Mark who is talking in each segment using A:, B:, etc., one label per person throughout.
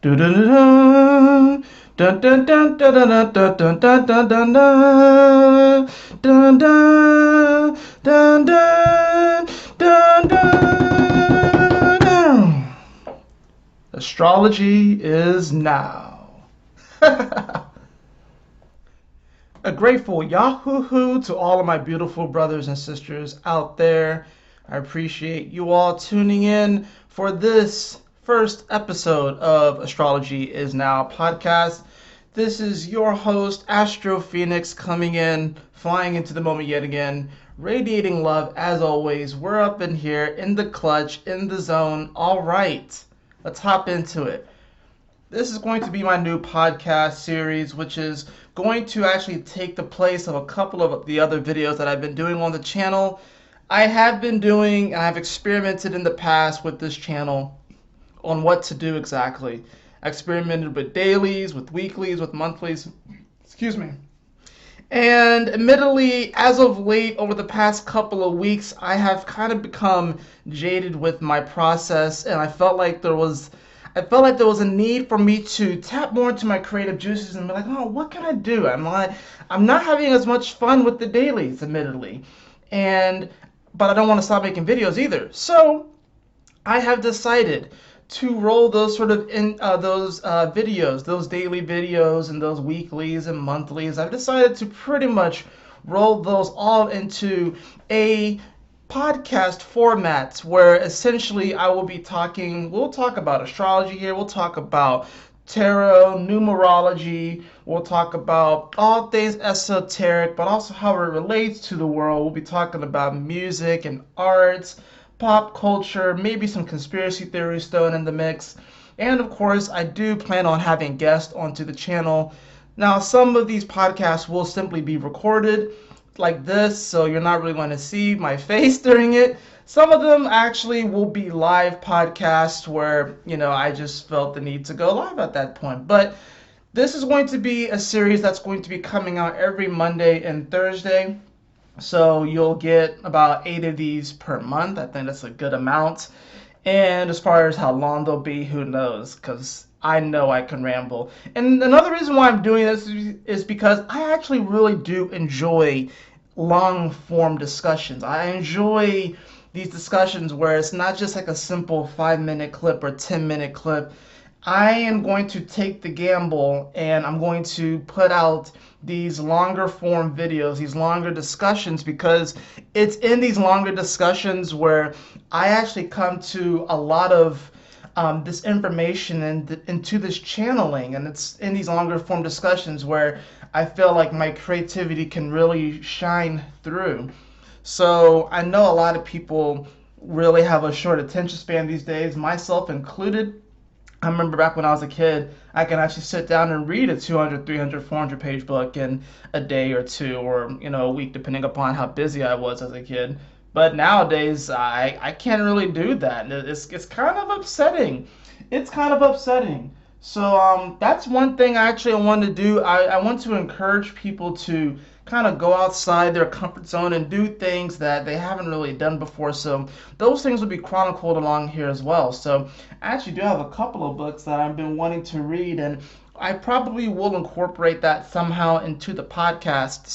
A: Do do do dun dun dun dun dun dun dun dun dun dun dun dun dun dun dun dun. Astrology is now. A grateful Yahoo to all of my beautiful brothers and sisters out there. I appreciate you all tuning in for this first episode of Astrology is Now podcast. This is your host, Astro Fenixx, coming in, flying into the moment yet again, radiating love as always. We're up in here, in the clutch, in the zone. All right, let's hop into it. This is going to be my new podcast series, which is going to actually take the place of a couple of the other videos that I've been doing on the channel. I've experimented in the past with this channel on what to do exactly. I experimented with dailies, with weeklies, with monthlies, excuse me. And admittedly, as of late, over the past couple of weeks, I have kind of become jaded with my process, and I felt like there was a need for me to tap more into my creative juices and be like, oh, what can I do? I'm not having as much fun with the dailies, admittedly, but I don't want to stop making videos either. So I have decided to roll those sort of videos, those daily videos and those weeklies and monthlies. I've decided to pretty much roll those all into a podcast formats where essentially we'll talk about astrology here, we'll talk about tarot, numerology, we'll talk about all things esoteric, but also how it relates to the world. We'll be talking about music and arts, pop culture, maybe some conspiracy theories thrown in the mix. And of course, I do plan on having guests onto the channel. Now, some of these podcasts will simply be recorded like this, so you're not really going to see my face during it. Some of them actually will be live podcasts where, I just felt the need to go live at that point. But this is going to be a series that's going to be coming out every Monday and Thursday. So you'll get about 8 of these per month. I think that's a good amount. And as far as how long they'll be, who knows? Because I know I can ramble. And another reason why I'm doing this is because I actually really do enjoy long form discussions. I enjoy these discussions where it's not just like a simple 5-minute clip or 10-minute clip. I am going to take the gamble and I'm going to put out these longer form videos, these longer discussions, because it's in these longer discussions where I actually come to a lot of this information and into this channeling, and it's in these longer form discussions where I feel like my creativity can really shine through. So I know a lot of people really have a short attention span these days, myself included. I remember back when I was a kid, I can actually sit down and read a 200, 300, 400 page book in a day or two, or a week, depending upon how busy I was as a kid. But nowadays, I can't really do that. It's kind of upsetting. It's kind of upsetting. So that's one thing I want to do. I want to encourage people to kind of go outside their comfort zone and do things that they haven't really done before. So those things will be chronicled along here as well. So I actually do have a couple of books that I've been wanting to read, and I probably will incorporate that somehow into the podcast.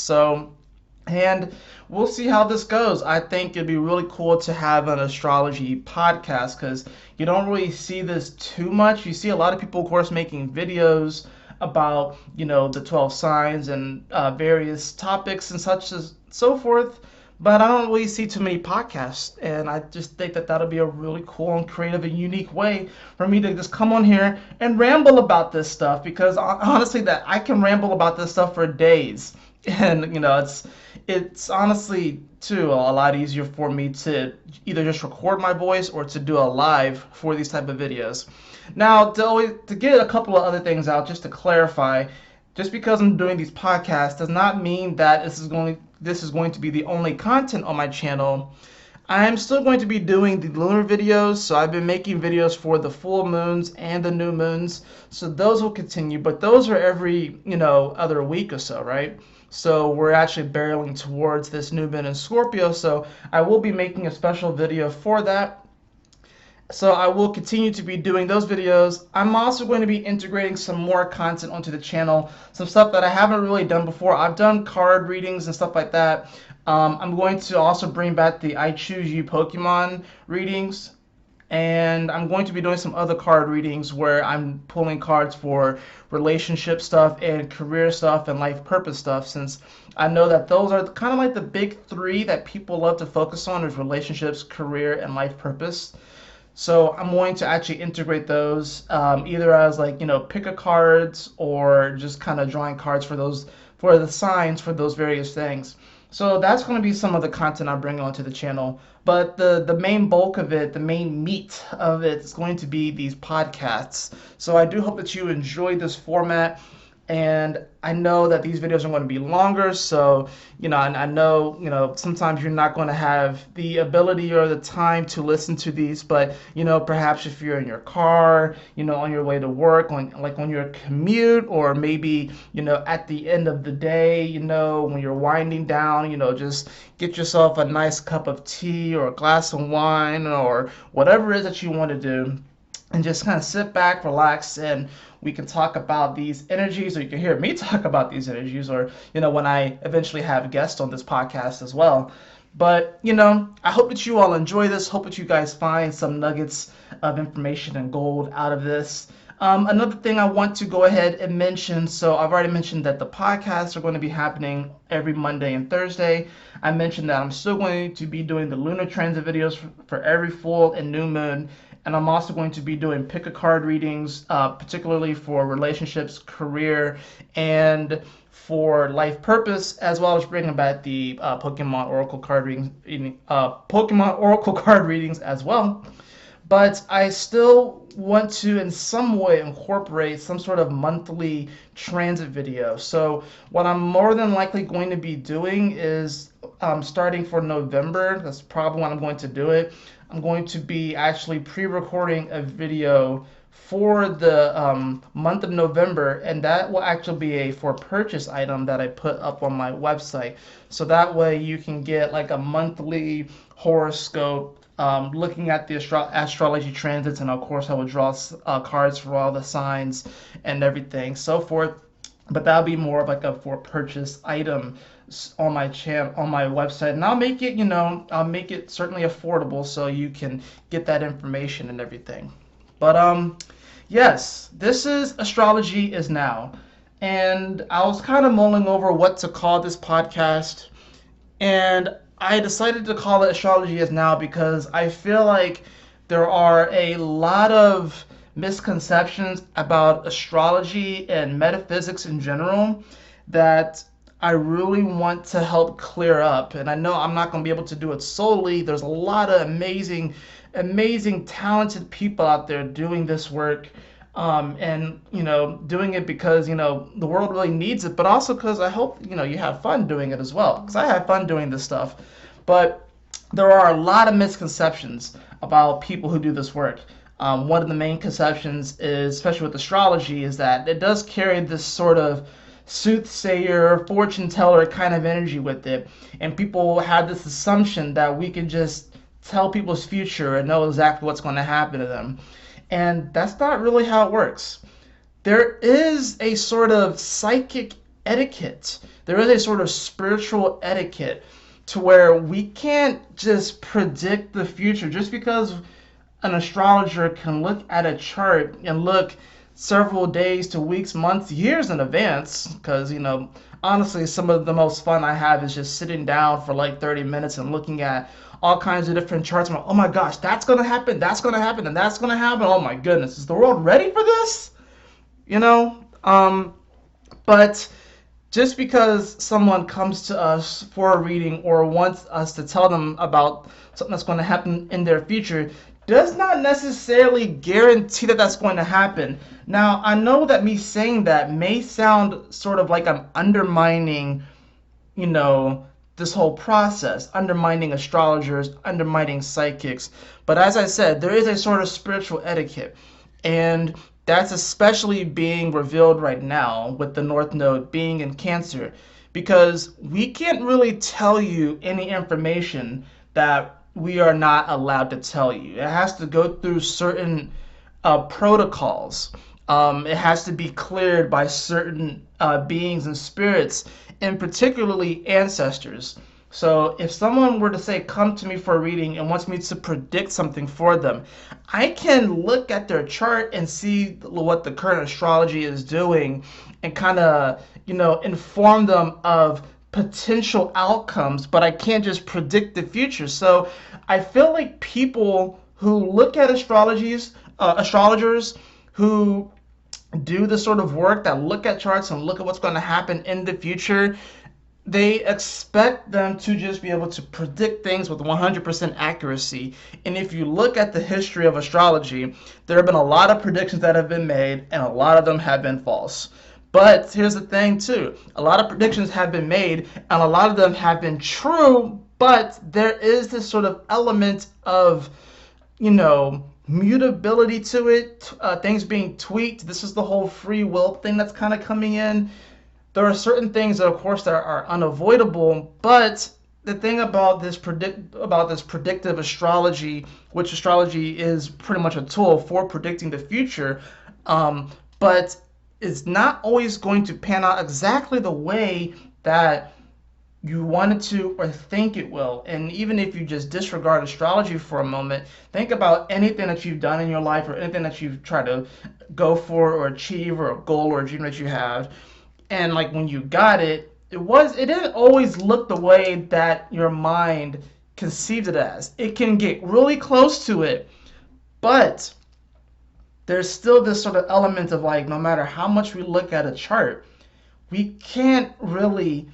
A: And we'll see how this goes. I think it'd be really cool to have an astrology podcast because you don't really see this too much. You see a lot of people, of course, making videos about, the 12 signs and various topics and such as so forth. But I don't really see too many podcasts, and I just think that that'll be a really cool and creative and unique way for me to just come on here and ramble about this stuff, because honestly, that I can ramble about this stuff for days. And it's honestly too a lot easier for me to either just record my voice or to do a live for these type of videos. Now, to get a couple of other things out, just to clarify, just because I'm doing these podcasts does not mean that this is going to be the only content on my channel. I am still going to be doing the lunar videos, so I've been making videos for the full moons and the new moons, so those will continue, but those are every, other week or so, right? So we're actually barreling towards this new moon in Scorpio, so I will be making a special video for that. So I will continue to be doing those videos. I'm also going to be integrating some more content onto the channel, some stuff that I haven't really done before. I've done card readings and stuff like that. I'm going to also bring back the I Choose You Pokemon readings. And I'm going to be doing some other card readings where I'm pulling cards for relationship stuff and career stuff and life purpose stuff, since I know that those are kind of like the big three that people love to focus on, is relationships, career, and life purpose. So I'm going to actually integrate those, either as like, pick a cards, or just kind of drawing cards for those, for the signs for those various things. So that's going to be some of the content I'm bringing onto the channel. But the main bulk of it, the main meat of it, is going to be these podcasts. So I do hope that you enjoy this format. And I know that these videos are going to be longer, so I know sometimes you're not going to have the ability or the time to listen to these, but perhaps if you're in your car, on your way to work, on your commute, or maybe at the end of the day, when you're winding down, just get yourself a nice cup of tea or a glass of wine or whatever it is that you want to do, and just kind of sit back, relax, and we can talk about these energies, or you can hear me talk about these energies, or when I eventually have guests on this podcast as well. But I hope that you all enjoy this. Hope that you guys find some nuggets of information and gold out of this. Another thing I want to go ahead and mention, so I've already mentioned that the podcasts are going to be happening every Monday and Thursday. I mentioned that I'm still going to be doing the lunar transit videos for every full and new moon. And I'm also going to be doing pick a card readings, particularly for relationships, career, and for life purpose, as well as bringing back the Pokemon Oracle card readings as well. But I still want to in some way incorporate some sort of monthly transit video. So what I'm more than likely going to be doing is, starting for November, that's probably when I'm going to do it, I'm going to be actually pre-recording a video for the month of November, and that will actually be a for purchase item that I put up on my website. So that way you can get like a monthly horoscope, looking at the astrology transits, and of course I will draw cards for all the signs and everything, so forth. But that'll be more of like a for purchase item on my channel, on my website, and I'll make it certainly affordable so you can get that information and everything. But yes, this is Astrology Is Now, and I was kind of mulling over what to call this podcast, and I decided to call it Astrology Is Now because I feel like there are a lot of misconceptions about astrology and metaphysics in general that I really want to help clear up. And I know I'm not going to be able to do it solely. There's a lot of amazing, talented people out there doing this work, and doing it because the world really needs it, but also because I hope you have fun doing it as well, because I have fun doing this stuff. But there are a lot of misconceptions about people who do this work. One of the main conceptions is, especially with astrology, is that it does carry this sort of soothsayer, fortune teller kind of energy with it, and people have this assumption that we can just tell people's future and know exactly what's going to happen to them. And that's not really how it works. There is a sort of psychic etiquette. There is a sort of spiritual etiquette to where we can't just predict the future just because an astrologer can look at a chart and look several days to weeks, months, years in advance. Because honestly, some of the most fun I have is just sitting down for like 30 minutes and looking at all kinds of different charts. I'm like, oh my gosh, that's going to happen, and that's going to happen. Oh my goodness, is the world ready for this? But just because someone comes to us for a reading or wants us to tell them about something that's going to happen in their future does not necessarily guarantee that that's going to happen. Now, I know that me saying that may sound sort of like I'm undermining, this whole process, undermining astrologers, undermining psychics. But as I said, there is a sort of spiritual etiquette. And that's especially being revealed right now with the North Node being in Cancer, because we can't really tell you any information that we are not allowed to tell you. It has to go through certain protocols. It has to be cleared by certain beings and spirits, and particularly ancestors. So if someone were to say, come to me for a reading and wants me to predict something for them, I can look at their chart and see what the current astrology is doing and kind of, inform them of potential outcomes, but I can't just predict the future. So I feel like people who look at astrologers who do the sort of work that look at charts and look at what's going to happen in the future, they expect them to just be able to predict things with 100% accuracy. And if you look at the history of astrology, there have been a lot of predictions that have been made, and a lot of them have been false. But here's the thing too, a lot of predictions have been made, and a lot of them have been true, but there is this sort of element of, mutability to it, things being tweaked. This is the whole free will thing that's kind of coming in. There are certain things that, of course, that are unavoidable, but the thing about this predictive astrology, which astrology is pretty much a tool for predicting the future, but it's not always going to pan out exactly the way that you want it to or think it will. And even if you just disregard astrology for a moment, think about anything that you've done in your life or anything that you've tried to go for or achieve, or a goal or a dream that you have. And like when you got it, it didn't always look the way that your mind conceived it as. It can get really close to it, but there's still this sort of element of like, no matter how much we look at a chart, we can't really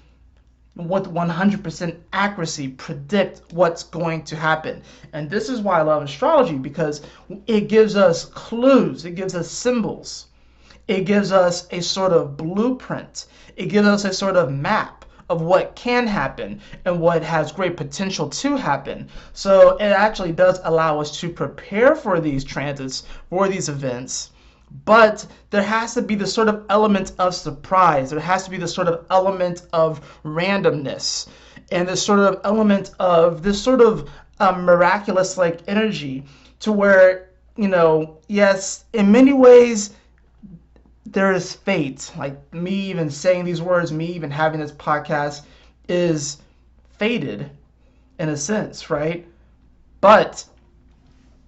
A: with 100% accuracy predict what's going to happen. And this is why I love astrology, because it gives us clues, it gives us symbols, it gives us a sort of blueprint, it gives us a sort of map of what can happen and what has great potential to happen. So it actually does allow us to prepare for these transits, for these events. But there has to be the sort of element of surprise. There has to be the sort of element of randomness, and this sort of element of this sort of miraculous like energy, to where, yes, in many ways there is fate. Like me even saying these words, me even having this podcast is fated in a sense, right? But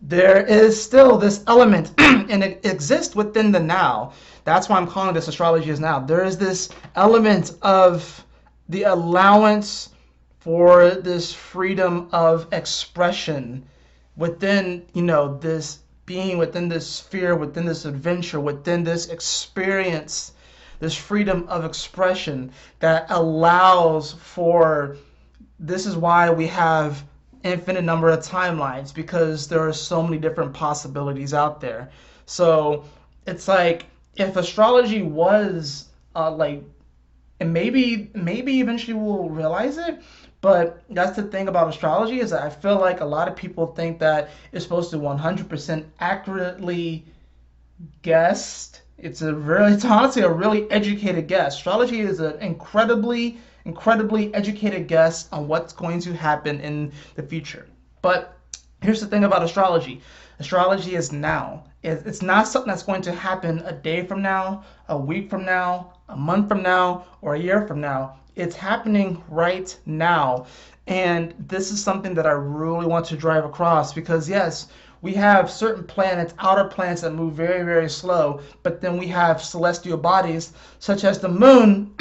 A: there is still this element, and it exists within the now. That's why I'm calling this astrology is now. There is this element of the allowance for this freedom of expression within, this being, within this sphere, within this adventure, within this experience, this freedom of expression that allows for, this is why we have infinite number of timelines, because there are so many different possibilities out there. So it's like, if astrology was and maybe eventually we'll realize it, but that's the thing about astrology, is that I feel like a lot of people think that it's supposed to 100% accurately guess. It's honestly a really educated guess. Astrology is an incredibly educated guess on what's going to happen in the future. But here's the thing about astrology. Astrology is now. It's not something that's going to happen a day from now, a week from now, a month from now, or a year from now. It's happening right now. And this is something that I really want to drive across, because yes, we have certain planets, outer planets, that move very, very slow, but then we have celestial bodies such as the moon,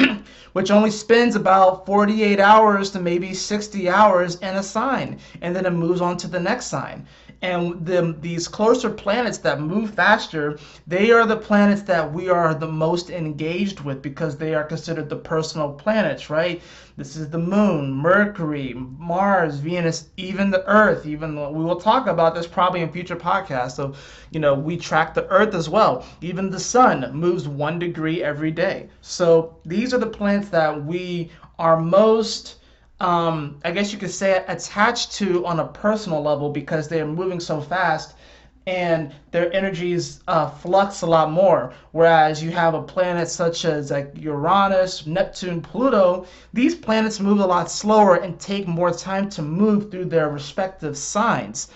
A: which only spends about 48 hours to maybe 60 hours in a sign, and then it moves on to the next sign. And these closer planets that move faster, they are the planets that we are the most engaged with, because they are considered the personal planets, right? This is the moon, Mercury, Mars, Venus, even the Earth. Even we will talk about this probably in future podcasts. So, we track the Earth as well. Even the sun moves 1 degree every day. So these are the planets that we are most, I guess you could say, attached to on a personal level, because they are moving so fast. and their energies flux a lot more. Whereas you have a planet such as like Uranus, Neptune, Pluto, these planets move a lot slower and take more time to move through their respective signs.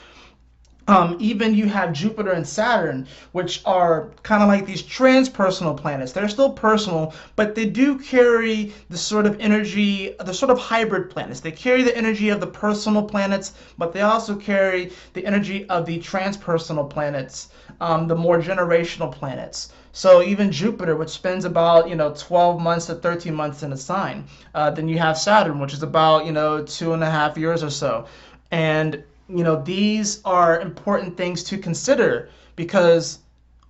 A: Even you have Jupiter and Saturn, which are kind of like these transpersonal planets. They're still personal, but they do carry the sort of energy, the sort of hybrid planets. They carry the energy of the personal planets, but they also carry the energy of the transpersonal planets, the more generational planets. So even Jupiter, which spends about 12 months to 13 months in a sign, then you have Saturn, which is about 2.5 years or so, and these are important things to consider because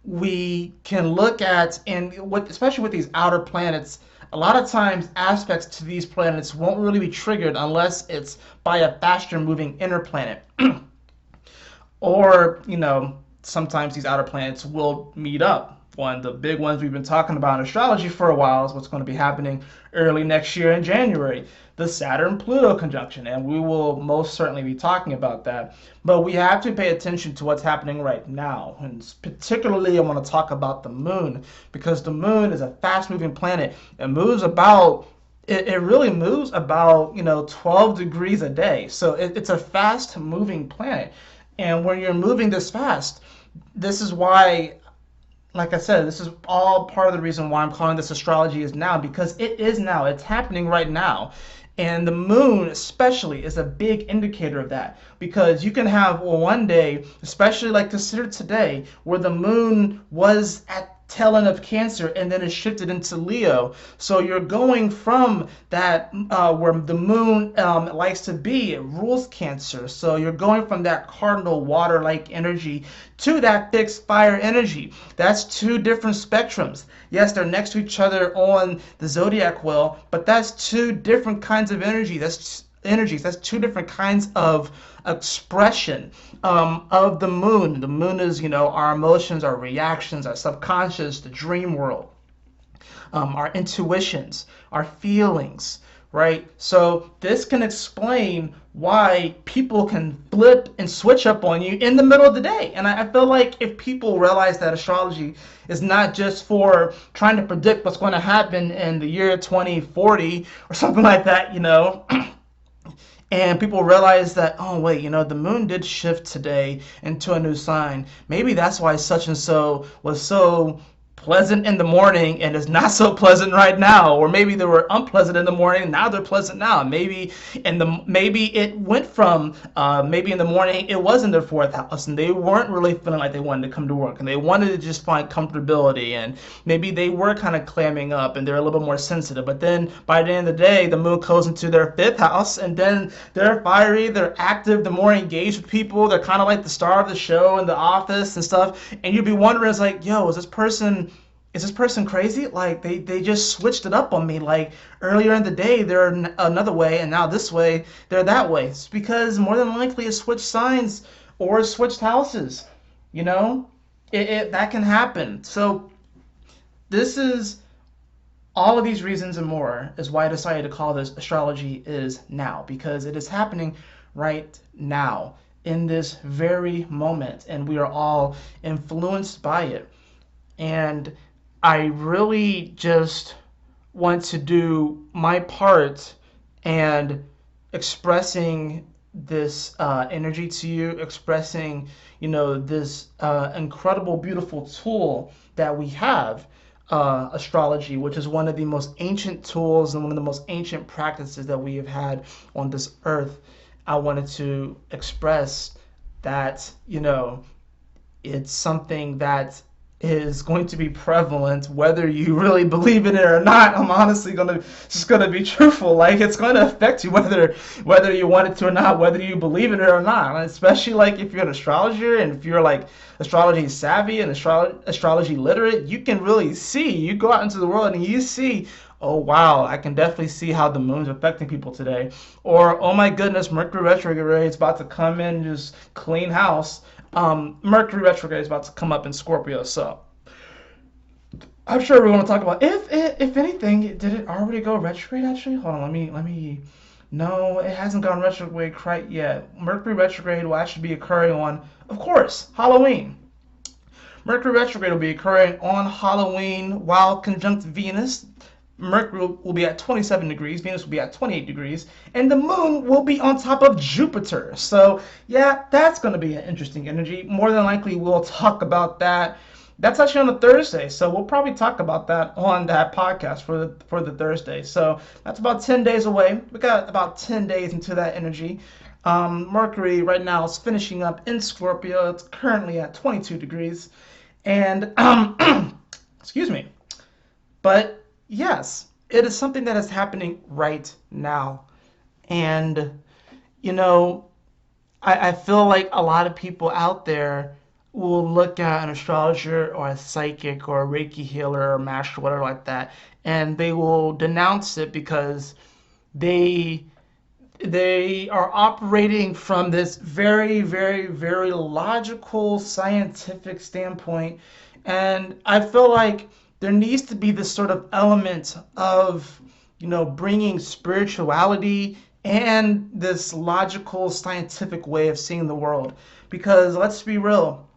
A: we can look at, and what, especially with these outer planets, a lot of times aspects to these planets won't really be triggered unless it's by a faster moving inner planet. Or, sometimes these outer planets will meet up. One of the big ones we've been talking about in astrology for a while is what's going to be happening early next year in January, the Saturn-Pluto conjunction, and we will most certainly be talking about that. But we have to pay attention to what's happening right now, and particularly I want to talk about the moon, because the moon is a fast-moving planet. It moves about it really moves about 12 degrees a day, so it's a fast moving planet. And when you're moving this fast, this is why, like I said, this is all part of the reason why I'm calling this astrology is now, because it is now. It's happening right now. And the moon especially is a big indicator of that, because you can have one day, especially like consider today, where the moon was at tail end of Cancer and then it shifted into Leo. So you're going from that where the moon likes to be, it rules Cancer. So you're going from that cardinal water-like energy to that fixed fire energy. That's two different spectrums. Yes, they're next to each other on the zodiac wheel, but that's two different kinds of energy. That's two different kinds of expression of the moon. The moon is, our emotions, our reactions, our subconscious, the dream world, our intuitions, our feelings, right? So this can explain why people can flip and switch up on you in the middle of the day. And I feel like if people realize that astrology is not just for trying to predict what's going to happen in the year 2040 or something like that, and people realize that, oh wait, the moon did shift today into a new sign. Maybe that's why such and so was so pleasant in the morning and is not so pleasant right now, or maybe they were unpleasant in the morning, now they're pleasant now. Maybe it went from maybe in the morning it was in their fourth house and they weren't really feeling like they wanted to come to work and they wanted to just find comfortability, and maybe they were kind of clamming up and they're a little bit more sensitive. But then by the end of the day, the moon goes into their fifth house and then they're fiery, they're active, they're more engaged with people, they're kind of like the star of the show in the office and stuff. And you'd be wondering, it's like, yo, is this person crazy? Like they just switched it up on me. Like earlier in the day they're another way and now this way they're that way. It's because more than likely it switched signs or it switched houses. That can happen. So this is all of these reasons and more is why I decided to call this Astrology Is Now, because it is happening right now in this very moment and we are all influenced by it. And I really just want to do my part and expressing this energy to you, expressing, this incredible, beautiful tool that we have, astrology, which is one of the most ancient tools and one of the most ancient practices that we have had on this earth. I wanted to express that, it's something that is going to be prevalent whether you really believe in it or not. I'm honestly just gonna be truthful. Like, it's going to affect you whether you want it to or not, whether you believe in it or not. And especially like if you're an astrologer and if you're like astrology savvy and astrology literate, you can really see. You go out into the world and you see, oh wow, I can definitely see how the moon's affecting people today. Or, oh my goodness, Mercury retrograde is about to come in and just clean house. Mercury retrograde is about to come up in Scorpio, so I'm sure we're going to talk about if anything, did it already go retrograde? Actually, hold on, let me No, it hasn't gone retrograde quite yet. Mercury retrograde will actually be occurring on, of course, Halloween. Mercury retrograde will be occurring on Halloween while conjunct Venus. Mercury will be at 27 degrees, Venus will be at 28 degrees, and the moon will be on top of Jupiter. So, yeah, that's going to be an interesting energy. More than likely, we'll talk about that. That's actually on a Thursday, so we'll probably talk about that on that podcast for the Thursday. So that's about 10 days away. We got about 10 days into that energy. Mercury right now is finishing up in Scorpio. It's currently at 22 degrees. And, excuse me. But yes, it is something that is happening right now. And, you know, I feel like a lot of people out there will look at an astrologer or a psychic or a Reiki healer or master, whatever like that, and they will denounce it because they they are operating from this very, very, very logical, scientific standpoint. And I feel like there needs to be this sort of element of, bringing spirituality and this logical, scientific way of seeing the world. Because let's be real,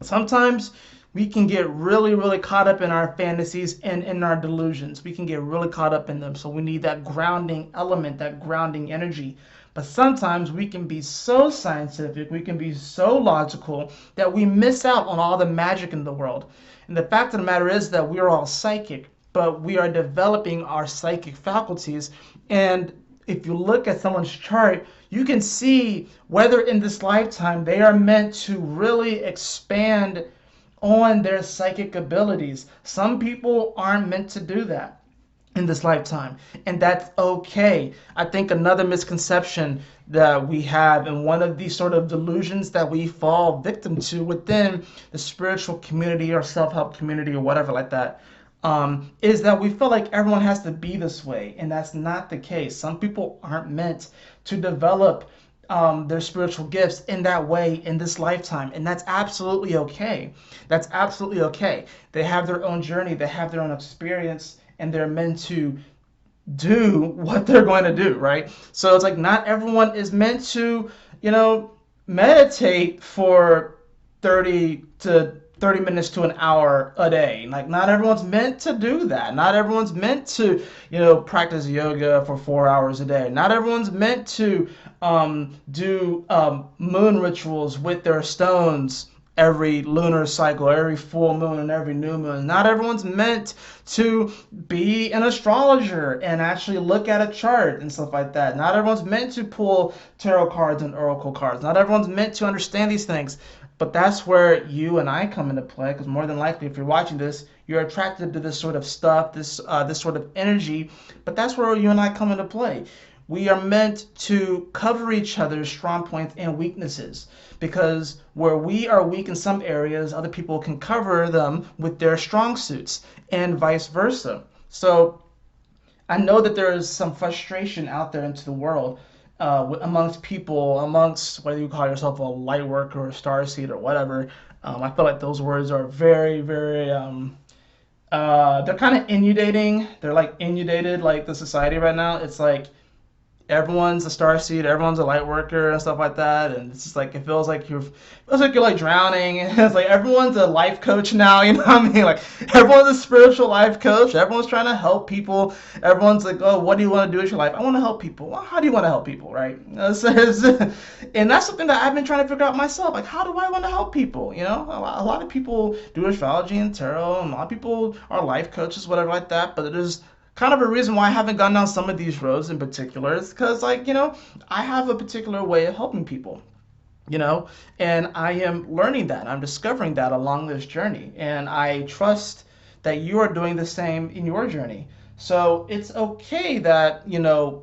A: sometimes we can get really, really caught up in our fantasies and in our delusions. We can get really caught up in them. So we need that grounding element, that grounding energy. But sometimes we can be so scientific, we can be so logical that we miss out on all the magic in the world. And the fact of the matter is that we're all psychic, but we are developing our psychic faculties. And if you look at someone's chart, you can see whether in this lifetime they are meant to really expand on their psychic abilities. Some people aren't meant to do that in this lifetime, and that's okay. I think another misconception that we have, and one of these sort of delusions that we fall victim to within the spiritual community or self-help community or whatever like that, is that we feel like everyone has to be this way, and that's not the case. Some people aren't meant to develop their spiritual gifts in that way in this lifetime, and that's absolutely okay. That's absolutely okay. They have their own journey, they have their own experience, and they're meant to do what they're going to do, right? So it's like not everyone is meant to, meditate for 30 minutes to an hour a day. Like not everyone's meant to do that. Not everyone's meant to, practice yoga for 4 hours a day. Not everyone's meant to do moon rituals with their stones every lunar cycle, every full moon and every new moon. Not everyone's meant to be an astrologer and actually look at a chart and stuff like that. Not everyone's meant to pull tarot cards and oracle cards. Not everyone's meant to understand these things. But that's where you and I come into play, because more than likely, if you're watching this, you're attracted to this sort of stuff, this sort of energy. But that's where you and I come into play. We are meant to cover each other's strong points and weaknesses, because where we are weak in some areas, other people can cover them with their strong suits, and vice versa. So I know that there is some frustration out there into the world amongst people, amongst whether you call yourself a light worker or a starseed or whatever. I feel like those words are very, very, they're kind of inundating. They're like inundated, like the society right now. It's like everyone's a starseed, everyone's a light worker and stuff like that, and it's just like it feels like you're like drowning. And it's like everyone's a life coach now, you know what I mean? Like everyone's a spiritual life coach. Everyone's trying to help people. Everyone's like, oh, what do you want to do with your life? I want to help people. Well, how do you want to help people, right? And that's something that I've been trying to figure out myself. Like, how do I want to help people? A lot of people do astrology and tarot, and a lot of people are life coaches, whatever like that. But it is kind of a reason why I haven't gone down some of these roads in particular is because, I have a particular way of helping people, and I am learning that. I'm discovering that along this journey, and I trust that you are doing the same in your journey. So it's okay that,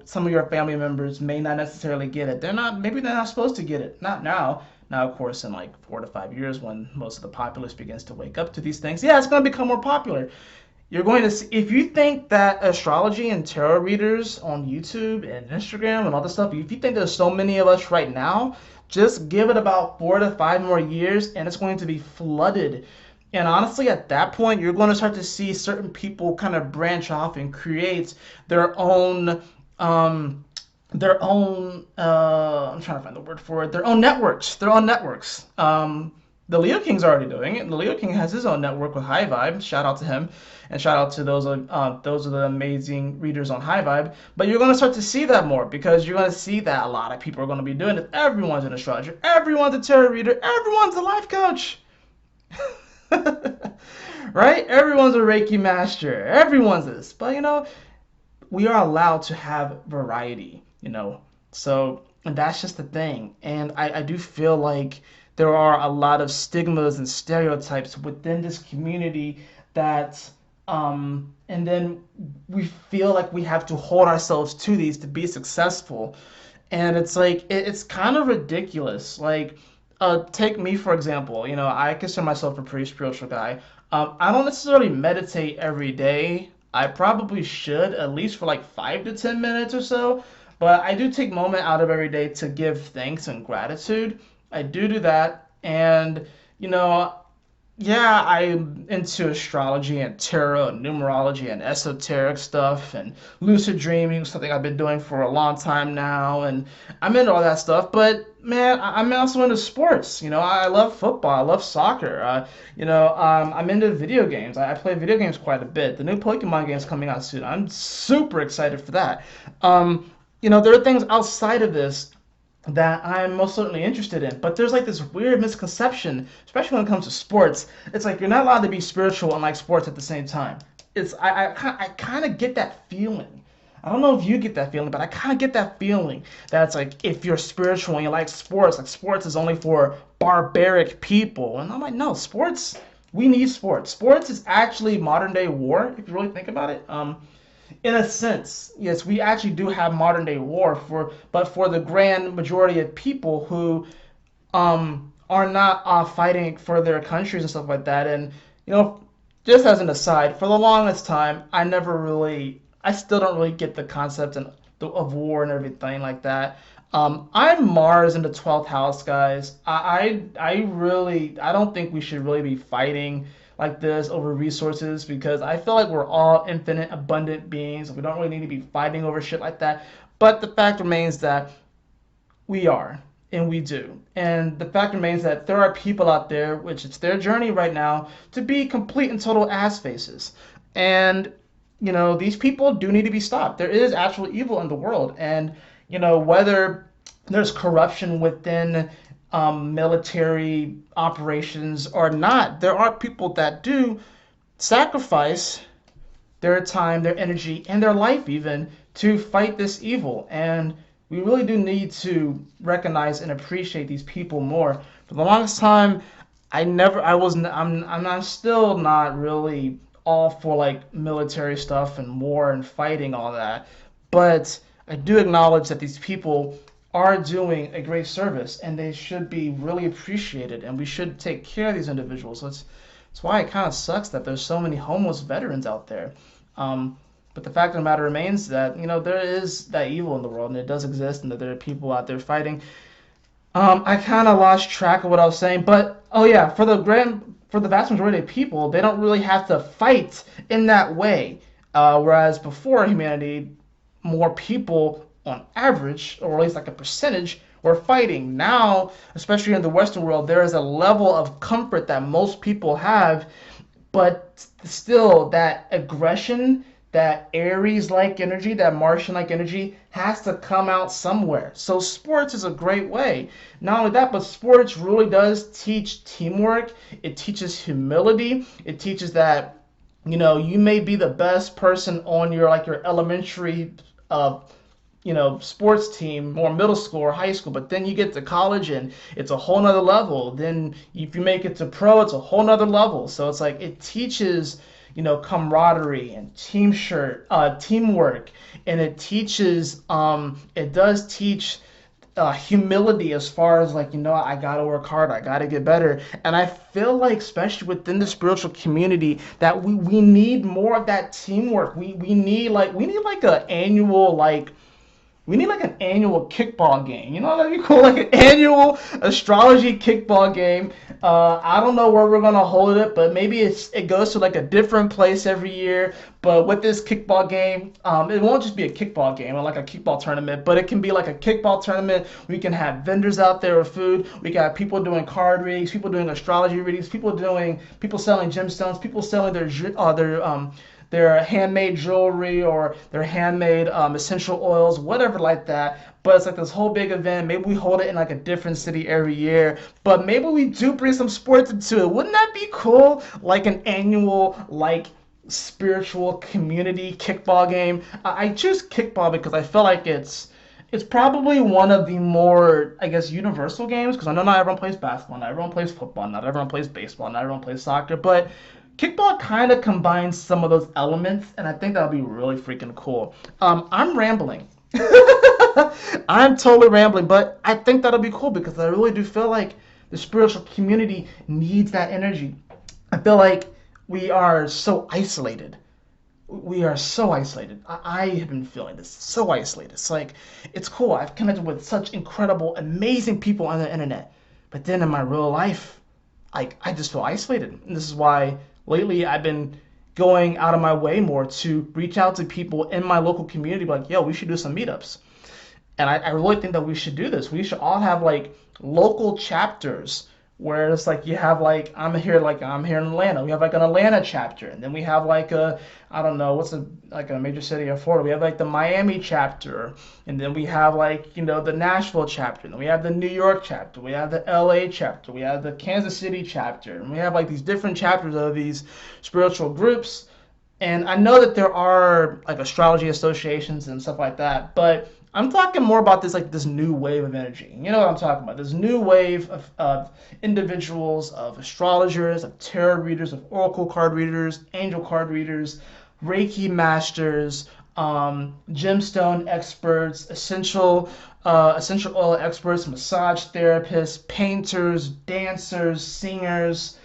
A: some of your family members may not necessarily get it. Maybe they're not supposed to get it. Not now. Now, of course, in like 4 to 5 years, when most of the populace begins to wake up to these things, yeah, it's going to become more popular. You're going to see, if you think that astrology and tarot readers on YouTube and Instagram and all this stuff, if you think there's so many of us right now, just give it about 4 to 5 more years and it's going to be flooded. And honestly, at that point, you're going to start to see certain people kind of branch off and create their own their own I'm trying to find the word for it, their own networks, the Leo King's already doing it. The Leo King has his own network with High Vibe. Shout out to him, and shout out to those are the amazing readers on High Vibe. But you're gonna start to see that more because you're gonna see that a lot of people are gonna be doing it. Everyone's an astrologer, everyone's a tarot reader, everyone's a life coach. Right? Everyone's a Reiki master. Everyone's this. But we are allowed to have variety. So and that's just the thing. And I do feel like there are a lot of stigmas and stereotypes within this community that and then we feel like we have to hold ourselves to these to be successful. And it's like it's kind of ridiculous. Like take me for example. I consider myself a pretty spiritual guy. I don't necessarily meditate every day. I probably should, at least for like 5 to 10 minutes or so. But I do take a moment out of every day to give thanks and gratitude. I do that, and you know, yeah, I'm into astrology and tarot and numerology and esoteric stuff and lucid dreaming, something I've been doing for a long time now, and I'm into all that stuff. But man, I'm also into sports. I love football, I love soccer. I'm into video games. I play video games quite a bit. The new Pokemon game's coming out soon. I'm super excited for that. There are things outside of this that I'm most certainly interested in. But there's like this weird misconception, especially when it comes to sports. It's like you're not allowed to be spiritual and like sports at the same time. I kind of get that feeling. I don't know if you get that feeling, but I kind of get that feeling that it's like if you're spiritual and you like sports is only for barbaric people. And I'm like, no, sports, we need sports. Sports is actually modern day war, if you really think about it. In a sense, yes, we actually do have modern day war but for the grand majority of people who are not fighting for their countries and stuff like that. And just as an aside, for the longest time, I still don't really get the concept of war and everything like that. I'm Mars in the 12th house, guys. I don't think we should really be fighting like this over resources because I feel like we're all infinite, abundant beings. We don't really need to be fighting over shit like that. But the fact remains that we are, and we do. And the fact remains that there are people out there, which it's their journey right now, to be complete and total ass faces. And, these people do need to be stopped. There is actual evil in the world. And, whether there's corruption within military operations or not, there are people that do sacrifice their time, their energy, and their life even to fight this evil. And we really do need to recognize and appreciate these people more. For the longest time, I'm still not really all for like military stuff and war and fighting all that. But I do acknowledge that these people are doing a great service and they should be really appreciated and we should take care of these individuals. So it's why it kind of sucks that there's so many homeless veterans out there. But the fact of the matter remains that there is that evil in the world and it does exist and that there are people out there fighting. I kind of lost track of what I was saying, but oh yeah, for the vast majority of people, they don't really have to fight in that way. Whereas before humanity, more people on average, or at least like a percentage, were fighting. Now, especially in the Western world, there is a level of comfort that most people have, but still that aggression, that Aries-like energy, that Martian-like energy has to come out somewhere. So sports is a great way. Not only that, but sports really does teach teamwork. It teaches humility. It teaches that you may be the best person on your elementary sports team or middle school or high school, but then you get to college and it's a whole nother level. Then if you make it to pro, it's a whole nother level. So it's like it teaches camaraderie and teamwork, and it does teach humility as far as I gotta work hard, I gotta get better. And I feel like especially within the spiritual community that we need more of that teamwork. We need like an annual We need like an annual kickball game. You know, that'd be cool. Like an annual astrology kickball game. I don't know where we're gonna hold it, but maybe it goes to like a different place every year. But with this kickball game, it won't just be a kickball game or like a kickball tournament, but it can be like a kickball tournament. We can have vendors out there with food. We got people doing card readings, people doing astrology readings, people selling gemstones, people selling their handmade jewelry or their handmade essential oils, whatever like that. But it's like this whole big event. Maybe we hold it in like a different city every year. But maybe we do bring some sports into it. Wouldn't that be cool? Like an annual, like, spiritual community kickball game. I choose kickball because I feel like it's probably one of the more, I guess, universal games, because I know not everyone plays basketball, not everyone plays football, not everyone plays baseball, not everyone plays soccer, but kickball kind of combines some of those elements, and I think that'll be really freaking cool. I'm rambling. I'm totally rambling, but I think that'll be cool because I really do feel like the spiritual community needs that energy. I feel like we are so isolated. We are so isolated. I have been feeling this, so isolated. It's like, it's cool. I've connected with such incredible, amazing people on the internet. But then in my real life, I just feel isolated. And this is why lately I've been going out of my way more to reach out to people in my local community, like, yo, we should do some meetups. And I really think that we should do this. We should all have like local chapters where it's like you have like I'm here in Atlanta. We have like an Atlanta chapter, and then we have like I don't know what's a major city in Florida. We have like the Miami chapter, and then we have like the Nashville chapter, and then we have the New York chapter, we have the LA chapter, we have the Kansas City chapter, and we have like these different chapters of these spiritual groups. And I know that there are like astrology associations and stuff like that, but I'm talking more about this new wave of energy. You know what I'm talking about? This new wave of individuals, of astrologers, of tarot readers, of oracle card readers, angel card readers, Reiki masters, gemstone experts, essential oil experts, massage therapists, painters, dancers, singers,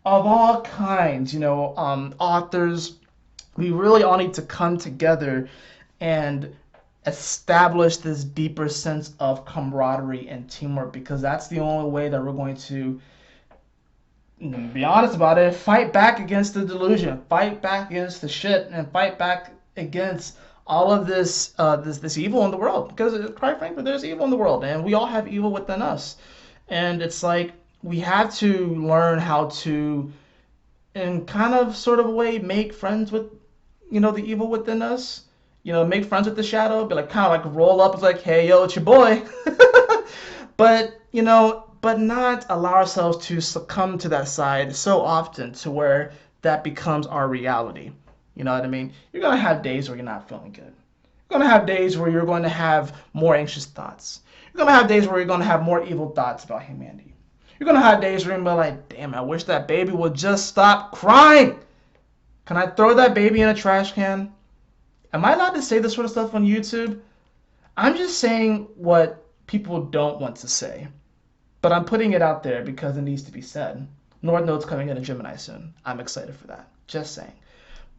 A: of all kinds. Authors. We really all need to come together and establish this deeper sense of camaraderie and teamwork, because that's the only way that we're going to be honest about it, fight back against the delusion, fight back against the shit, and fight back against all of this evil in the world. Because quite frankly, there's evil in the world, and we all have evil within us. And it's like we have to learn how to, in kind of sort of a way, make friends with the evil within us. Make friends with the shadow, be like kind of like roll up. It's like, hey, yo, it's your boy. but not allow ourselves to succumb to that side so often to where that becomes our reality. You know what I mean? You're going to have days where you're not feeling good. You're going to have days where you're going to have more anxious thoughts. You're going to have days where you're going to have more evil thoughts about humanity. You're going to have days where you're going to be like, damn, I wish that baby would just stop crying. Can I throw that baby in a trash can? Am I allowed to say this sort of stuff on YouTube? I'm just saying what people don't want to say. But I'm putting it out there because it needs to be said. North Node's coming in Gemini soon. I'm excited for that. Just saying.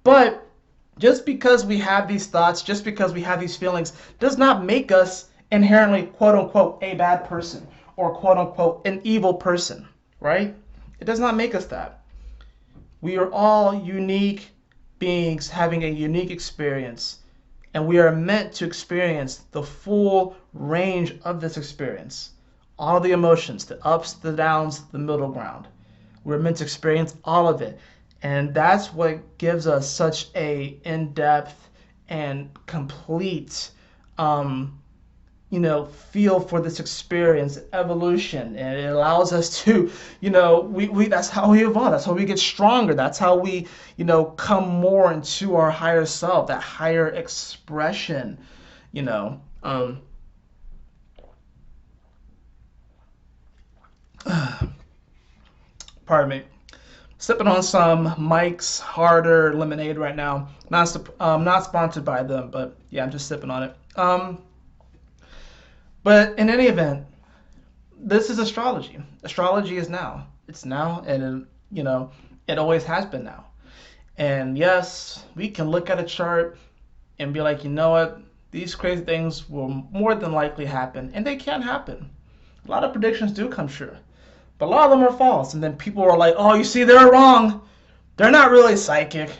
A: But just because we have these thoughts, just because we have these feelings, does not make us inherently, quote unquote, a bad person or quote unquote, an evil person, right? It does not make us that. We are all unique beings having a unique experience, and we are meant to experience the full range of this experience. All the emotions, the ups, the downs, the middle ground. We're meant to experience all of it. And that's what gives us such a in-depth and complete feel for this experience, evolution, and it allows us to, we that's how we evolve, that's how we get stronger, that's how we, come more into our higher self, that higher expression, pardon me, sipping on some Mike's Harder lemonade right now, not sponsored by them, but yeah, I'm just sipping on it. But in any event, this is astrology. Astrology is now. It's now, and it always has been now. And yes, we can look at a chart and be like, you know what, these crazy things will more than likely happen, and they can happen. A lot of predictions do come true, but a lot of them are false. And then people are like, oh, you see, they're wrong. They're not really psychic.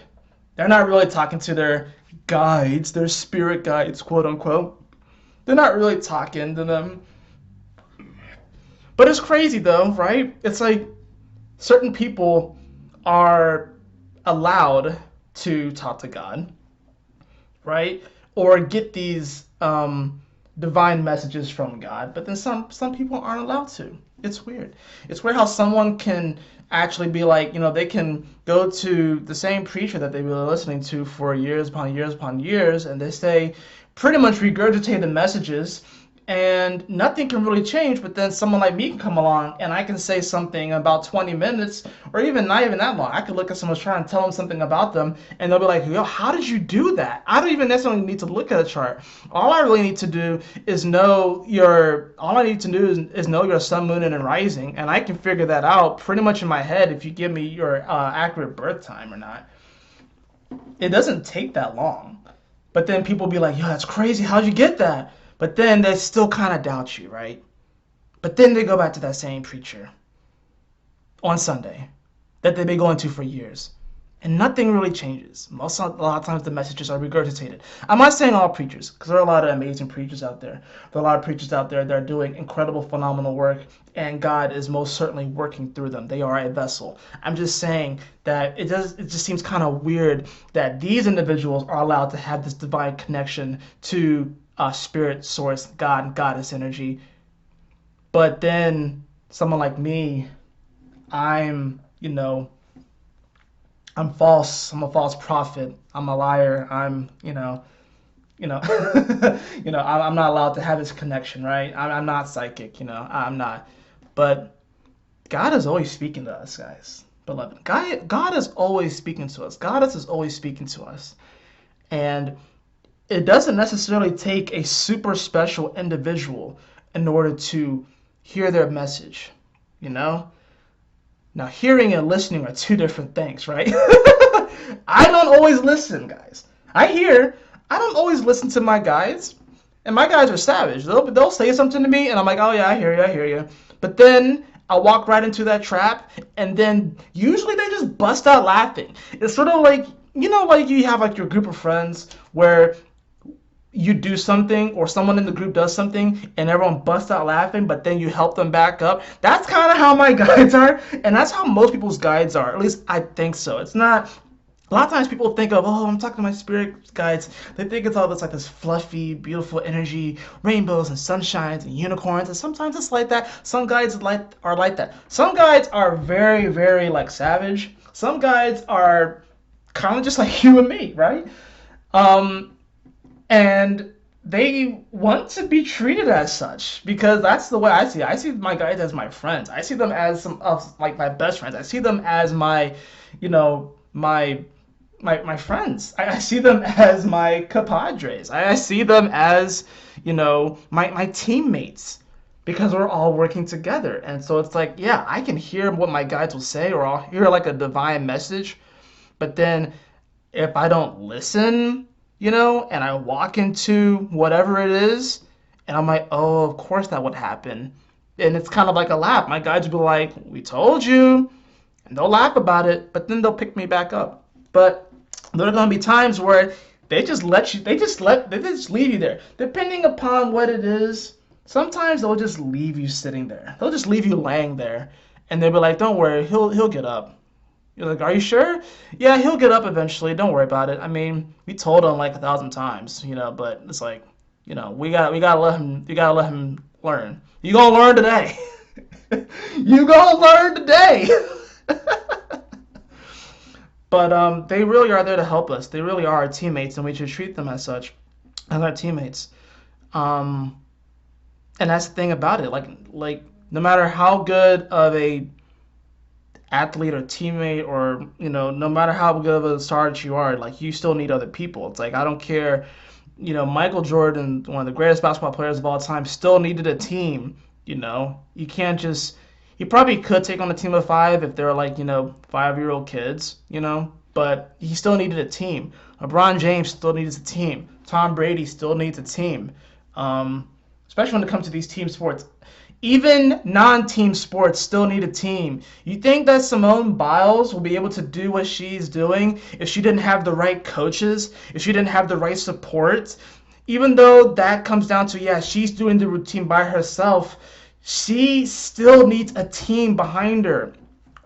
A: They're not really talking to their guides, their spirit guides, quote unquote. They're not really talking to them. But it's crazy though, right? It's like certain people are allowed to talk to God, right? Or get these divine messages from God, but then some people aren't allowed to. It's weird. It's weird how someone can actually be like, they can go to the same preacher that they've been listening to for years upon years upon years, and they say pretty much regurgitate the messages, and nothing can really change. But then someone like me can come along and I can say something about 20 minutes, or even not even that long. I could look at someone's chart and tell them something about them, and they'll be like, yo, how did you do that? I don't even necessarily need to look at a chart. All I really need to do is know your sun, moon, and rising, and I can figure that out pretty much in my head if you give me your accurate birth time or not. It doesn't take that long. But then people be like, yo, that's crazy. How'd you get that? But then they still kind of doubt you, right? But then they go back to that same preacher on Sunday that they've been going to for years. And nothing really changes. A lot of times the messages are regurgitated. I'm not saying all preachers, because there are a lot of amazing preachers out there. There are a lot of preachers out there that are doing incredible, phenomenal work, and God is most certainly working through them. They are a vessel. I'm just saying that it just seems kind of weird that these individuals are allowed to have this divine connection to spirit, source, God, and goddess energy. But then someone like me, I'm false. I'm a false prophet. I'm a liar. I'm I'm not allowed to have this connection, right? I'm not psychic, I'm not. But God is always speaking to us, guys, beloved. God is always speaking to us. Goddess is always speaking to us. And it doesn't necessarily take a super special individual in order to hear their message, Now, hearing and listening are two different things, right? I don't always listen, guys. I don't always listen to my guides, and my guides are savage. They'll say something to me, and I'm like, oh yeah, I hear you. But then I walk right into that trap, and then usually they just bust out laughing. It's sort of like, like you have like your group of friends where you do something or someone in the group does something and everyone busts out laughing, but then you help them back up. That's kind of how my guides are, and that's how most people's guides are. At least I think so. It's not. A lot of times people think of, oh, I'm talking to my spirit guides. They think it's all this fluffy, beautiful energy, rainbows and sunshines and unicorns, and sometimes it's like that. Some guides are like that. Some guides are very, very savage. Some guides are kind of just like you and me, right? And they want to be treated as such because that's the way I see it. I see my guides as my friends. I see them as some of my best friends. I see them as my friends. I see them as my compadres. I see them as, my teammates because we're all working together. And so it's like, yeah, I can hear what my guides will say, or I'll hear a divine message. But then if I don't listen, and I walk into whatever it is, and I'm like, oh, of course that would happen. And it's kind of like a laugh. My guides will be like, we told you. And they'll laugh about it, but then they'll pick me back up. But there are going to be times where they just leave you there. Depending upon what it is, sometimes they'll just leave you sitting there. They'll just leave you laying there. And they'll be like, don't worry, he'll get up. You're like, are you sure? Yeah, he'll get up eventually. Don't worry about it. I mean, we told him 1,000 times, but it's like, we gotta let him learn. You gonna learn today. You gonna learn today. But they really are there to help us. They really are our teammates, and we should treat them as such, as our teammates. And that's the thing about it. Like no matter how good of a athlete or teammate, or no matter how good of a star that you are, you still need other people. It's like, I don't care, Michael Jordan, one of the greatest basketball players of all time, still needed a team. You can't just, he probably could take on a team of 5 if they're 5-year-old kids, but he still needed a team. LeBron James still needs a team. Tom Brady still needs a team, especially when it comes to these team sports. Even non-team sports still need a team. You think that Simone Biles will be able to do what she's doing if she didn't have the right coaches, if she didn't have the right support? Even though that comes down to, yeah, she's doing the routine by herself, she still needs a team behind her,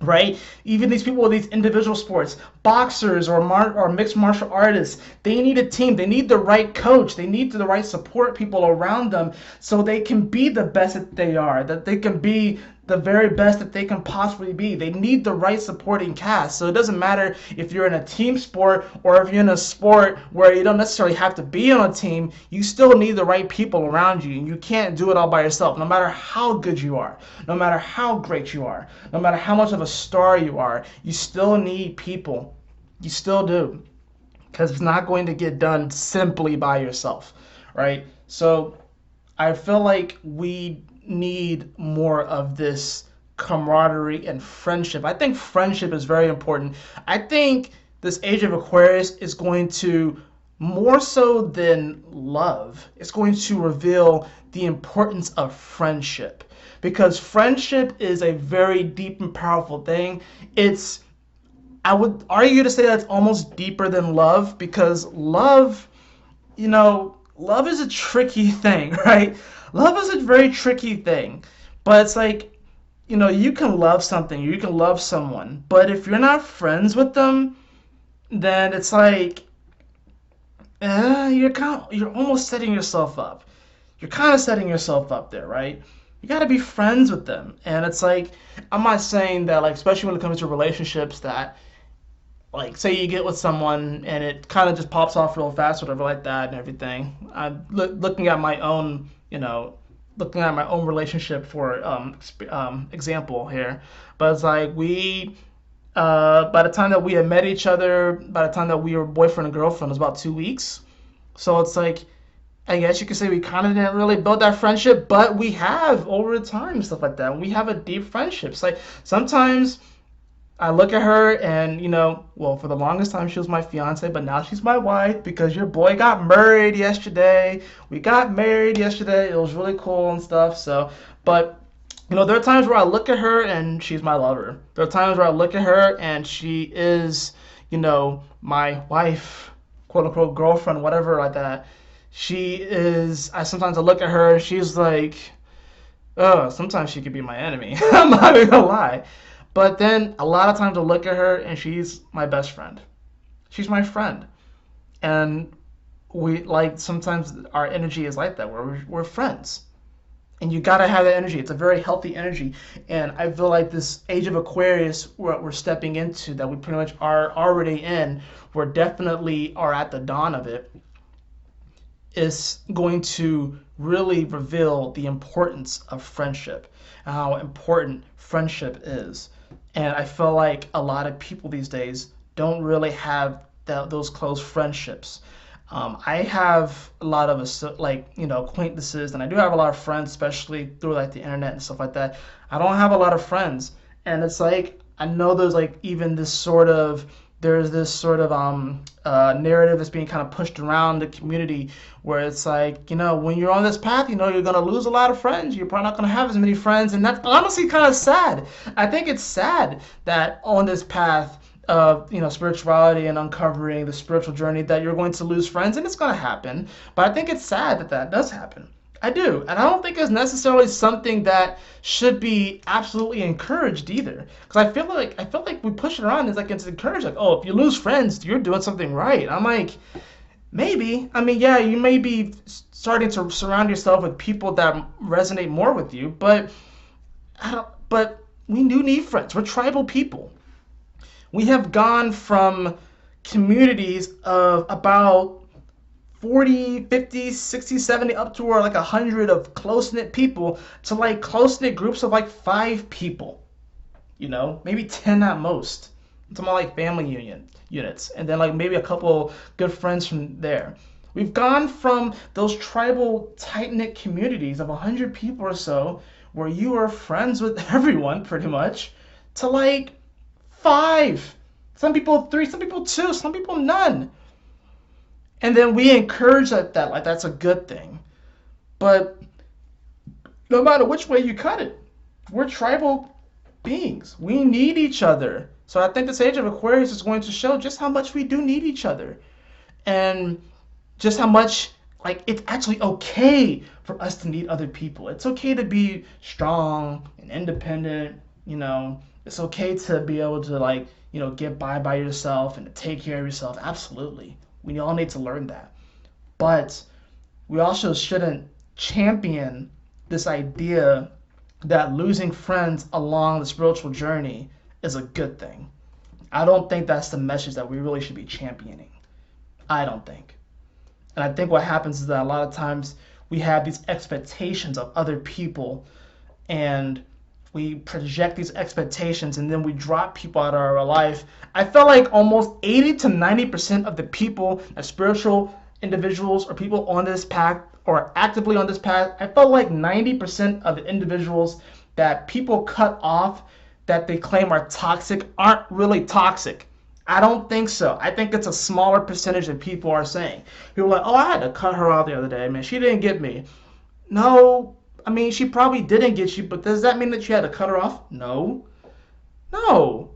A: right? Even these people with these individual sports, boxers or mixed martial artists, they need a team. They need the right coach. They need the right support people around them so they can be the best that they are, that they can be the very best that they can possibly be. They need the right supporting cast. So it doesn't matter if you're in a team sport or if you're in a sport where you don't necessarily have to be on a team, you still need the right people around you. And you can't do it all by yourself, no matter how good you are, no matter how great you are, no matter how much of a star you are, you still need people. You still do. Because it's not going to get done simply by yourself, right? So I feel like we need more of this camaraderie and friendship. I think friendship is very important. I think this age of Aquarius is going to, more so than love, it's going to reveal the importance of friendship. Because friendship is a very deep and powerful thing. I would argue to say that it's almost deeper than love, because love, love is a tricky thing, right? Love is a very tricky thing, but it's like, you can love something, you can love someone, but if you're not friends with them, then it's like, you're almost setting yourself up. You're kind of setting yourself up there, right? You got to be friends with them, and it's like, I'm not saying that, like, especially when it comes to relationships, that, like, say you get with someone and it kind of just pops off real fast, whatever, like that and everything. I'm looking at my own, relationship for example here. But it's like by the time that we had met each other, by the time that we were boyfriend and girlfriend, it was about 2 weeks. So it's like, I guess you could say we kind of didn't really build that friendship, but we have over time and stuff like that. We have a deep friendship. It's like sometimes I look at her and, for the longest time she was my fiance, but now she's my wife because your boy got married yesterday. We got married yesterday. It was really cool and stuff. So, but, there are times where I look at her and she's my lover. There are times where I look at her and she is, my wife, quote unquote girlfriend, whatever like that. Sometimes I look at her and she's like, oh, sometimes she could be my enemy. I'm not even gonna lie. But then a lot of times I look at her and she's my best friend. She's my friend. And sometimes our energy is like that, where we're friends. And you gotta have that energy. It's a very healthy energy. And I feel like this age of Aquarius, what we're stepping into, that we pretty much are already in, we're definitely are at the dawn of it, is going to really reveal the importance of friendship and how important friendship is. And I feel like a lot of people these days don't really have those close friendships. I have a lot of acquaintances, and I do have a lot of friends, especially through like the internet and stuff like that. I don't have a lot of friends, and it's like I know there's this sort of narrative that's being kind of pushed around the community, where it's like, when you're on this path, you're going to lose a lot of friends. You're probably not going to have as many friends. And that's honestly kind of sad. I think it's sad that on this path of, spirituality and uncovering the spiritual journey, that you're going to lose friends, and it's going to happen. But I think it's sad that that does happen. I do. And I don't think it's necessarily something that should be absolutely encouraged either. Because I feel like we push it around. It's encouraged. Like, oh, if you lose friends, you're doing something right. I'm like, maybe. I mean, yeah, you may be starting to surround yourself with people that resonate more with you. But we do need friends. We're tribal people. We have gone from communities of about 40, 50, 60, 70, up to like 100 of close-knit people, to like close-knit groups of like 5 people, maybe 10 at most. It's more like family units, and then like maybe a couple good friends from there. We've gone from those tribal tight-knit communities of 100 people or so, where you are friends with everyone pretty much, to like 5 Some people 3, some people 2, some people none. And then we encourage that like that's a good thing. But no matter which way you cut it, we're tribal beings. We need each other. So I think this age of Aquarius is going to show just how much we do need each other. And just how much like it's actually okay for us to need other people. It's okay to be strong and independent, It's okay to be able to get by yourself and to take care of yourself. Absolutely. We all need to learn that. But we also shouldn't champion this idea that losing friends along the spiritual journey is a good thing. I don't think that's the message that we really should be championing. I don't think. And I think what happens is that a lot of times we have these expectations of other people and we project these expectations and then we drop people out of our life. I felt like almost 80 to 90% of the people, spiritual individuals or people on this path or actively on this path, I felt like 90% of the individuals that people cut off that they claim are toxic aren't really toxic. I don't think so. I think it's a smaller percentage that people are saying. People are like, oh, I had to cut her out the other day, man. She didn't get me. No, I mean, she probably didn't get you, but does that mean that you had to cut her off? No.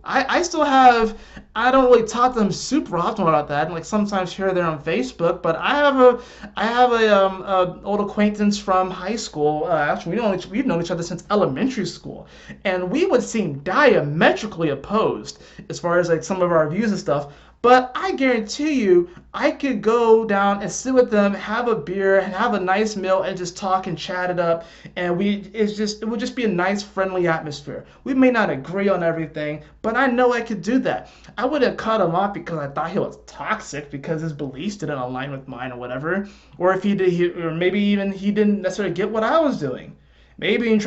A: I still have, I don't really talk to them super often about that, like sometimes here or there on Facebook, but I have a old acquaintance from high school. Actually, we've known each other since elementary school, and we would seem diametrically opposed as far as like some of our views and stuff. But I guarantee you, I could go down and sit with them, have a beer, and have a nice meal, and just talk and chat it up. And it would just be a nice, friendly atmosphere. We may not agree on everything, but I know I could do that. I wouldn't cut him off because I thought he was toxic because his beliefs didn't align with mine or whatever. Or if he did, or maybe even he didn't necessarily get what I was doing. Maybe even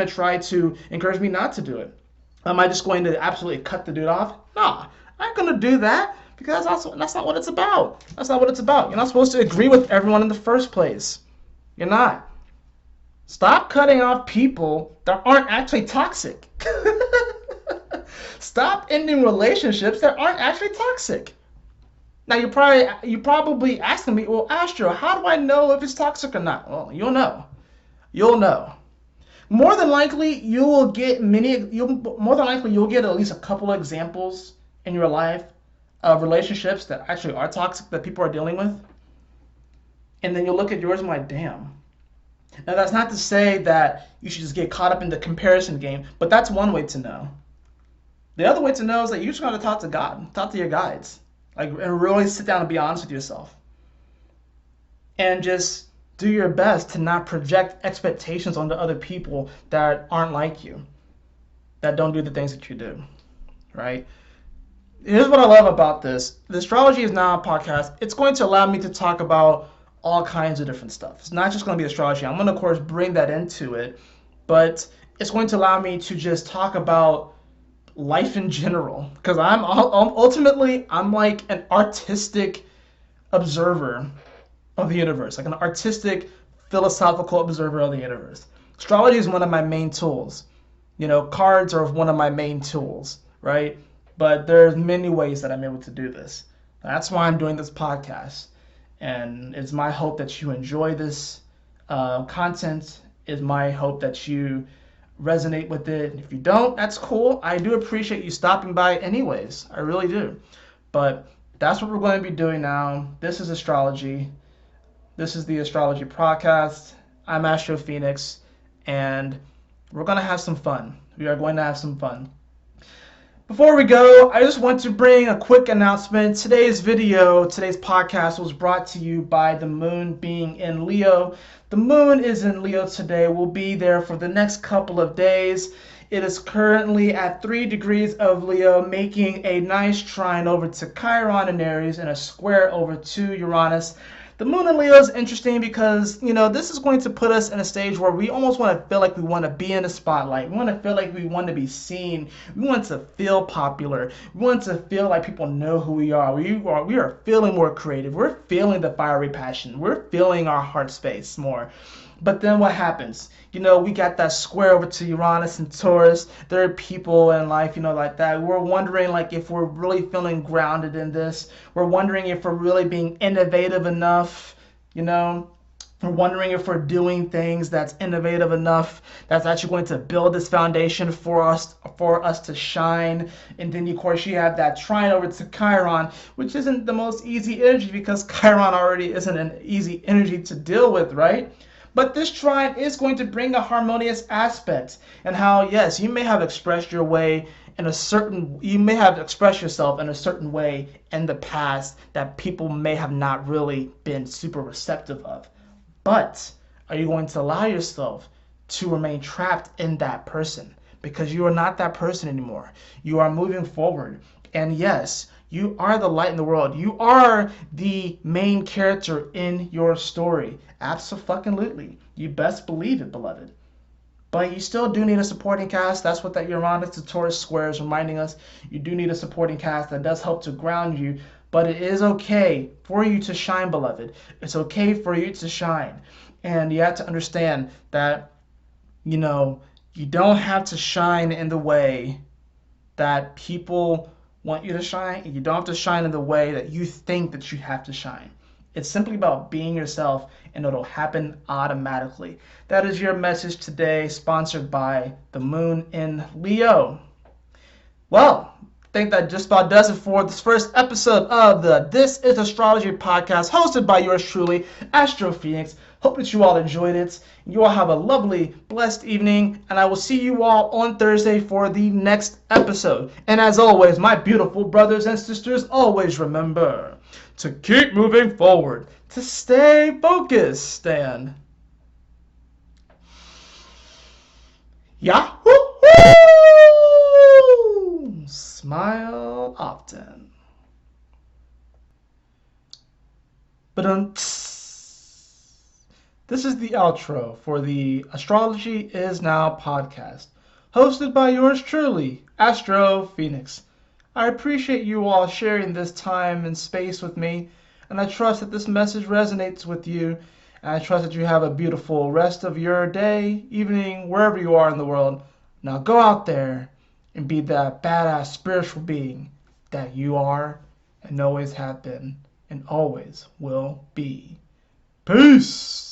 A: try to encourage me not to do it. Am I just going to absolutely cut the dude off? Nah. I'm not gonna do that because that's not what it's about. That's not what it's about. You're not supposed to agree with everyone in the first place. You're not. Stop cutting off people that aren't actually toxic. Stop ending relationships that aren't actually toxic. Now you're probably asking me, well, Astro, how do I know if it's toxic or not? Well, you'll know. You'll know. More than likely, you'll get at least a couple of examples in your life of relationships that actually are toxic that people are dealing with. And then you'll look at yours and be like, damn. Now that's not to say that you should just get caught up in the comparison game, but that's one way to know. The other way to know is that you just gotta talk to God, talk to your guides, and really sit down and be honest with yourself. And just do your best to not project expectations onto other people that aren't like you, that don't do the things that you do, right? Here's what I love about this. The Astrology is Now podcast. It's going to allow me to talk about all kinds of different stuff. It's not just going to be astrology. I'm going to, of course, bring that into it, but it's going to allow me to just talk about life in general, because I'm like an artistic observer of the universe, like an artistic, philosophical observer of the universe. Astrology is one of my main tools. Cards are one of my main tools, right? But there's many ways that I'm able to do this. That's why I'm doing this podcast. And it's my hope that you enjoy this content. It's my hope that you resonate with it. If you don't, that's cool. I do appreciate you stopping by anyways. I really do. But that's what we're going to be doing now. This is Astrology. This is the Astrology podcast. I'm Astro Fenixx. And we're going to have some fun. We are going to have some fun. Before we go, I just want to bring a quick announcement. Today's podcast was brought to you by the moon being in Leo. The moon is in Leo today. We'll be there for the next couple of days. It is currently at 3 degrees of Leo, making a nice trine over to Chiron in Aries and a square over to Uranus. The moon in Leo is interesting because, this is going to put us in a stage where we almost want to feel like we want to be in the spotlight. We want to feel like we want to be seen. We want to feel popular. We want to feel like people know who we are. We are feeling more creative. We're feeling the fiery passion. We're feeling our heart space more. But then what happens? We got that square over to Uranus and Taurus. There are people in life, like that. We're wondering, like, if we're really feeling grounded in this. We're wondering if we're really being innovative enough, We're wondering if we're doing things that's innovative enough, that's actually going to build this foundation for us to shine. And then, of course, you have that trine over to Chiron, which isn't the most easy energy because Chiron already isn't an easy energy to deal with, right? But this trine is going to bring a harmonious aspect, and how, yes, you may have expressed yourself in a certain way in the past that people may have not really been super receptive of. But are you going to allow yourself to remain trapped in that person? Because you are not that person anymore. You are moving forward. And yes, you are the light in the world. You are the main character in your story. Absolutely. You best believe it, beloved. But you still do need a supporting cast. That's what that Uranus to Taurus square is reminding us. You do need a supporting cast that does help to ground you. But it is okay for you to shine, beloved. It's okay for you to shine. And you have to understand that, you don't have to shine in the way that people want you to shine. And you don't have to shine in the way that you think that you have to shine. It's simply about being yourself, and it'll happen automatically. That is your message today, sponsored by the Moon in Leo. Well, I think that just about does it for this first episode of the This is Astrology podcast, hosted by yours truly, Astro Fenixx. Hope that you all enjoyed it. You all have a lovely, blessed evening, and I will see you all on Thursday for the next episode. And as always, my beautiful brothers and sisters, always remember to keep moving forward, to stay focused, and Yahoo! Smile often. But this is the outro for the Astrology Is Now podcast, hosted by yours truly, Astro Fenixx. I appreciate you all sharing this time and space with me, and I trust that this message resonates with you, and I trust that you have a beautiful rest of your day, evening, wherever you are in the world. Now go out there and be that badass spiritual being that you are and always have been and always will be. Peace!